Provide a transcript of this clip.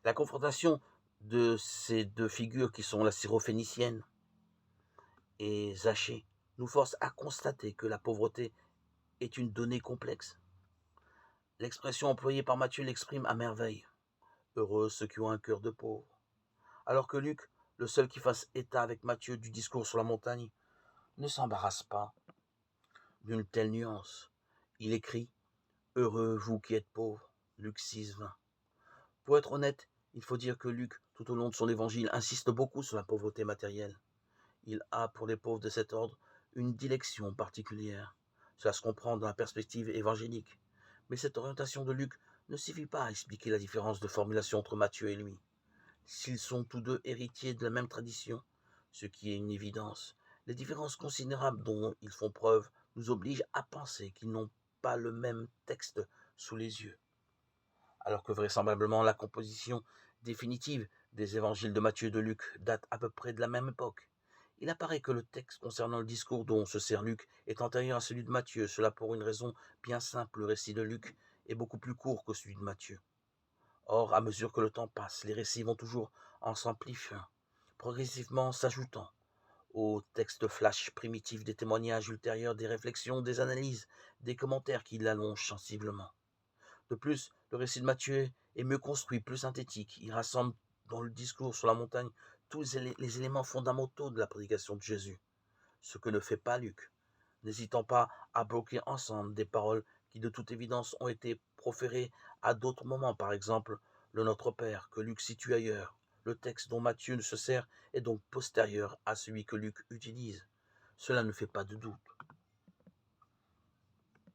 La confrontation de ces deux figures qui sont la syrophénicienne et Zachée nous force à constater que la pauvreté est une donnée complexe. L'expression employée par Matthieu l'exprime à merveille. Heureux ceux qui ont un cœur de pauvre. Alors que Luc, le seul qui fasse état avec Matthieu du discours sur la montagne, ne s'embarrasse pas d'une telle nuance. Il écrit Heureux vous qui êtes pauvres. Luc 6, 20. Pour être honnête, il faut dire que Luc, tout au long de son évangile, insiste beaucoup sur la pauvreté matérielle. Il a, pour les pauvres de cet ordre, une dilection particulière. Cela se comprend dans la perspective évangélique. Mais cette orientation de Luc ne suffit pas à expliquer la différence de formulation entre Matthieu et lui. S'ils sont tous deux héritiers de la même tradition, ce qui est une évidence, les différences considérables dont ils font preuve nous obligent à penser qu'ils n'ont pas le même texte sous les yeux. Alors que vraisemblablement la composition définitive des évangiles de Matthieu et de Luc date à peu près de la même époque. Il apparaît que le texte concernant le discours dont se sert Luc est antérieur à celui de Matthieu, cela pour une raison bien simple, le récit de Luc est beaucoup plus court que celui de Matthieu. Or, à mesure que le temps passe, les récits vont toujours en s'amplifiant, progressivement s'ajoutant aux textes flash primitifs des témoignages ultérieurs, des réflexions, des analyses, des commentaires qui l'allongent sensiblement. De plus, le récit de Matthieu est mieux construit, plus synthétique. Il rassemble dans le discours sur la montagne tous les éléments fondamentaux de la prédication de Jésus, ce que ne fait pas Luc, n'hésitant pas à bloquer ensemble des paroles qui de toute évidence ont été proférées à d'autres moments, par exemple le Notre Père que Luc situe ailleurs. Le texte dont Matthieu se sert est donc postérieur à celui que Luc utilise. Cela ne fait pas de doute.